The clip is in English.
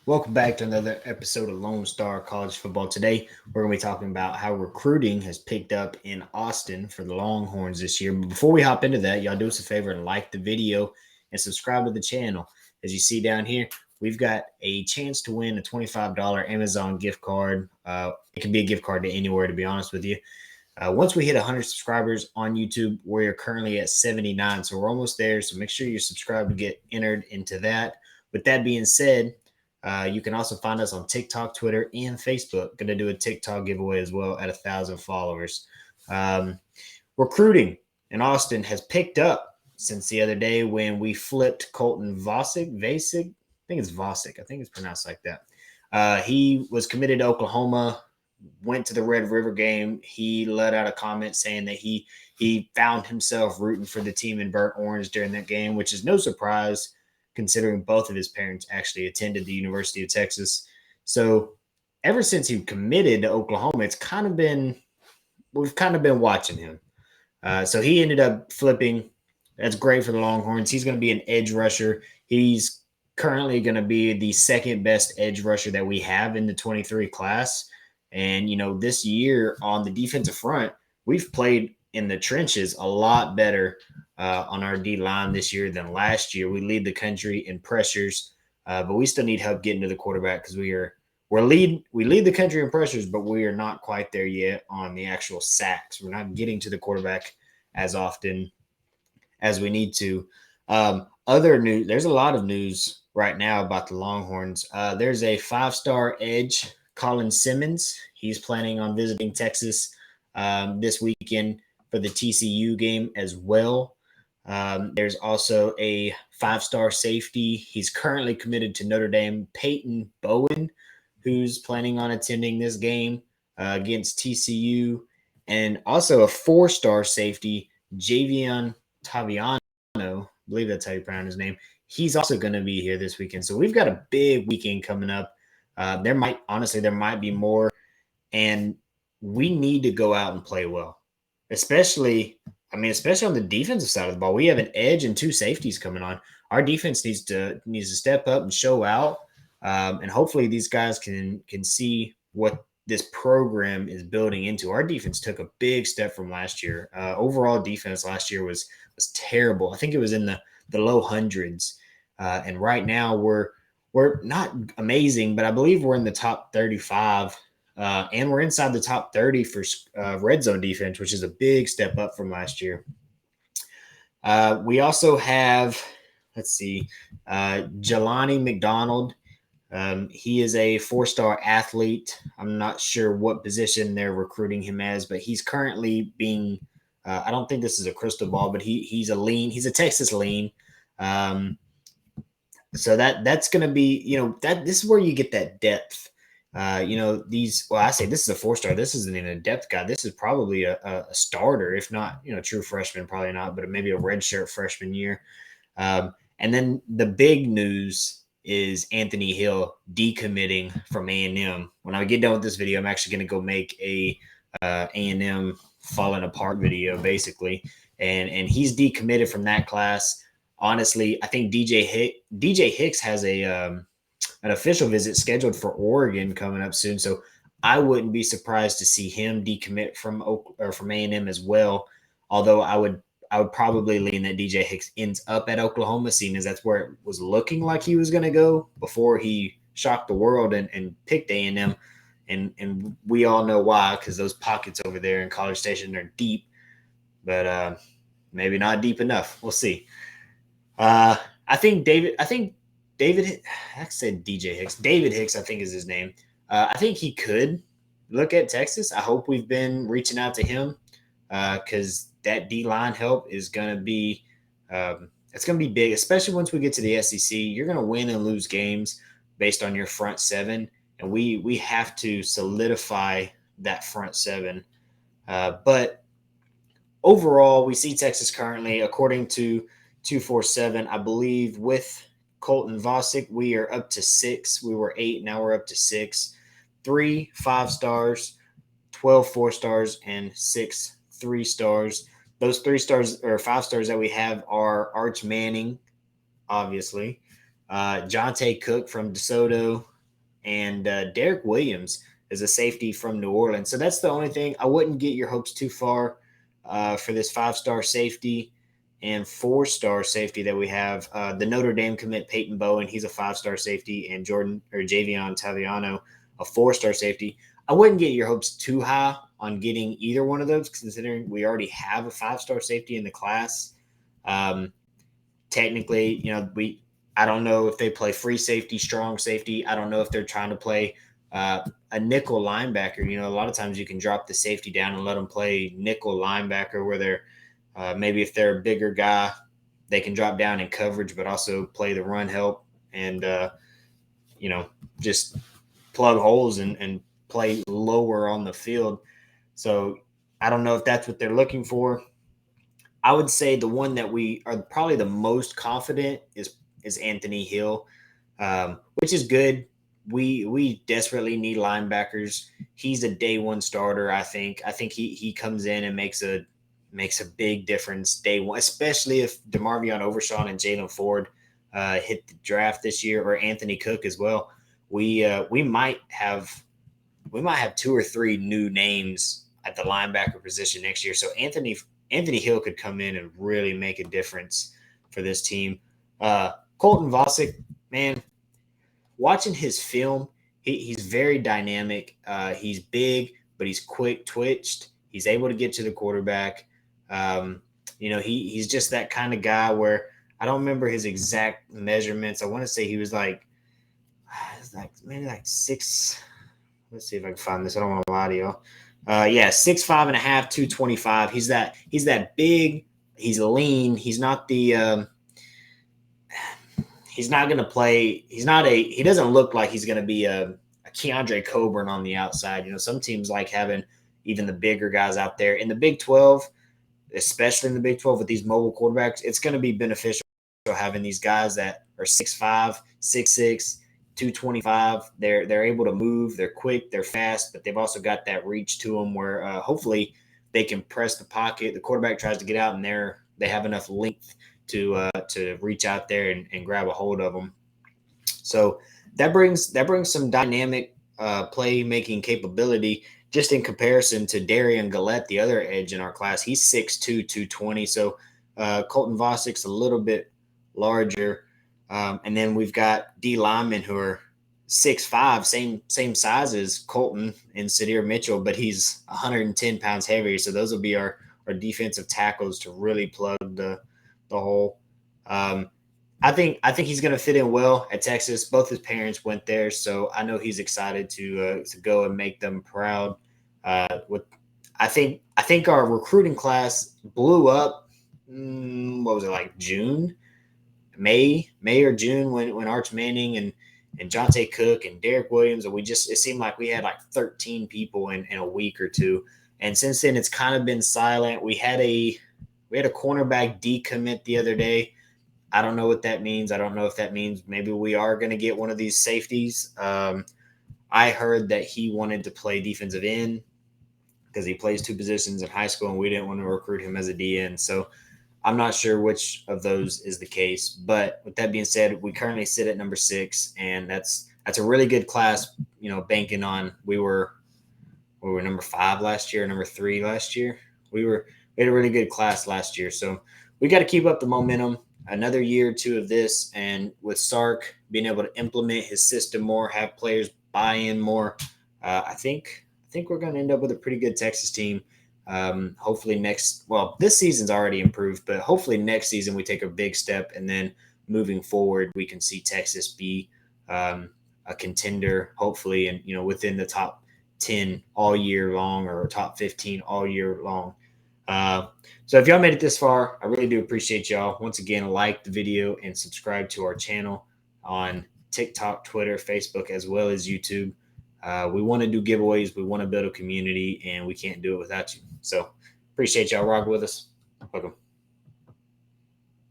Welcome back to another episode of Lone Star College Football. Today, we're going to be talking about how recruiting has picked up in Austin for the Longhorns this year. But before we hop into that, y'all do us a favor and like the video and subscribe to the channel. As you see down here, we've got a chance to win a $25 Amazon gift card. It can be a gift card to anywhere, to be honest with you. Once we hit 100 subscribers on YouTube, we're currently at 79, so we're almost there. So make sure you're subscribed to get entered into that. With that being said, you can also find us on TikTok, Twitter, and Facebook. Going to do a TikTok giveaway as well at 1,000 followers. Um, Recruiting in Austin has picked up since the other day when we flipped Colton Vasek. I think it's Vasek. I think it's pronounced like that. He was committed to Oklahoma, went to the Red River game. He let out a comment saying that he found himself rooting for the team in burnt orange during that game, which is no surprise considering both of his parents actually attended the University of Texas. So ever since he committed to Oklahoma, we've kind of been watching him. So he ended up flipping. That's great for the Longhorns. He's going to be an edge rusher. He's currently going to be the second best edge rusher that we have in the 23 class. And, this year on the defensive front, we've played in the trenches a lot better on our D line this year than last year. We lead the country in pressures, but we still need help getting to the quarterback because we lead the country in pressures, but we are not quite there yet on the actual sacks. We're not getting to the quarterback as often as we need to. Other news, there's a lot of news right now about the Longhorns. There's a 5-star edge, Colin Simmons. He's planning on visiting Texas this weekend for the TCU game as well. There's also a 5-star safety. He's currently committed to Notre Dame, Peyton Bowen, who's planning on attending this game against TCU, and also a 4-star safety, Javion Taviano. I believe that's how you pronounce his name. He's also going to be here this weekend. So we've got a big weekend coming up. There might be more, and we need to go out and play well, especially on the defensive side of the ball. We have an edge and two safeties coming on. Our defense needs to step up and show out, and hopefully these guys can see what this program is building into. Our defense took a big step from last year. Overall defense last year was terrible. I think it was in the low hundreds, and right now we're not amazing, but I believe we're in the top 35. And we're inside the top 30 for red zone defense, which is a big step up from last year. We also have, Jelani McDonald. He is a 4-star athlete. I'm not sure what position they're recruiting him as, but he's currently being. I don't think this is a crystal ball, but he's a Texas lean. So that's going to be that this is where you get that depth. I say this is a 4-star. This isn't even a depth guy. This is probably a starter, if not, true freshman, probably not, but maybe a redshirt freshman year. And then the big news is Anthony Hill decommitting from A&M. When I get done with this video, I'm actually going to go make a A&M falling apart video, basically, and he's decommitted from that class. Honestly, I think DJ Hicks has an official visit scheduled for Oregon coming up soon. So I wouldn't be surprised to see him decommit from A&M as well. Although I would probably lean that DJ Hicks ends up at Oklahoma, seeing as that's where it was looking like he was going to go before he shocked the world and picked A&M. And we all know why, because those pockets over there in College Station are deep, but maybe not deep enough. We'll see. I think David, I said DJ Hicks. David Hicks, I think is his name. I think he could look at Texas. I hope we've been reaching out to him because that D line help is going to be it's going to be big, especially once we get to the SEC. You're going to win and lose games based on your front seven, and we have to solidify that front seven. But overall, we see Texas currently, according to 247, I believe, with Colton Vasek, we are up to 6. We were 8, now we're up to 6. 3 5-stars, 12 4-stars, and 6 3-stars. Those 3-stars or 5-stars that we have are Arch Manning, obviously, Jonte Cook from DeSoto, and Derek Williams is a safety from New Orleans. So that's the only thing. I wouldn't get your hopes too far for this 5-star safety and 4-star safety that we have. The Notre Dame commit Peyton Bowen, he's a 5-star safety, and Javion Taviano, a 4-star safety. I wouldn't get your hopes too high on getting either one of those, considering we already have a 5-star safety in the class. Um, Technically, I don't know if they play free safety, strong safety. I don't know if they're trying to play a nickel linebacker. A lot of times you can drop the safety down and let them play nickel linebacker, where they're maybe if they're a bigger guy, they can drop down in coverage, but also play the run help and just plug holes and play lower on the field. So I don't know if that's what they're looking for. I would say the one that we are probably the most confident is Anthony Hill, which is good. We desperately need linebackers. He's a day one starter. I think. He comes in and makes a big difference day one, especially if DeMarvion Overshawn and Jalen Ford hit the draft this year, or Anthony Cook as well. We might have 2 or 3 new names at the linebacker position next year. So Anthony Hill could come in and really make a difference for this team. Colton Vasek, man, watching his film, he's very dynamic. He's big, but he's quick twitched. He's able to get to the quarterback. He's just that kind of guy where I don't remember his exact measurements. I want to say he was maybe like six. Let's see if I can find this. I don't want to lie to y'all. 6'5.5", 225. He's that big. He's lean. He's not the. He's not going to play. He doesn't look like he's going to be a Keandre Coburn on the outside. Some teams like having even the bigger guys out there in the Big 12, especially in the Big 12 with these mobile quarterbacks. It's going to be beneficial having these guys that are 6'5", 6'6", 225. They're able to move. They're quick. They're fast, but they've also got that reach to them where hopefully they can press the pocket. The quarterback tries to get out, and they have enough length to reach out there and grab a hold of them. So that brings some dynamic playmaking capability just in comparison to Darian Gillette, the other edge in our class. He's 6'2", 220. So Colton Vosek's a little bit larger. And then we've got D linemen who are 6'5", same size as Colton and Sadir Mitchell, but he's 110 pounds heavier. So those will be our defensive tackles to really plug the hole. I think he's going to fit in well at Texas. Both his parents went there, so I know he's excited to go and make them proud. I think our recruiting class blew up. What was it, like June? May or June when Arch Manning and Jonte Cook and Derek Williams, and it seemed like we had like 13 people in a week or two. And since then it's kind of been silent. We had a cornerback decommit the other day. I don't know what that means. I don't know if that means maybe we are going to get one of these safeties. I heard that he wanted to play defensive end because he plays 2 positions in high school, and we didn't want to recruit him as a DN. So I'm not sure which of those is the case. But with that being said, we currently sit at number 6, and that's a really good class. Banking on we were number 5 last year, number 3 last year. We had a really good class last year, so we got to keep up the momentum. Another year or 2 of this, and with Sark being able to implement his system more, have players buy in more, I think we're going to end up with a pretty good Texas team. Hopefully this season's already improved, but hopefully next season we take a big step, and then moving forward we can see Texas be a contender, hopefully, and within the top 10 all year long, or top 15 all year long. So if y'all made it this far, I really do appreciate y'all. Once again, like the video and subscribe to our channel on TikTok, Twitter, Facebook, as well as YouTube. We want to do giveaways. We want to build a community, and we can't do it without you. So appreciate y'all rocking with us. Welcome.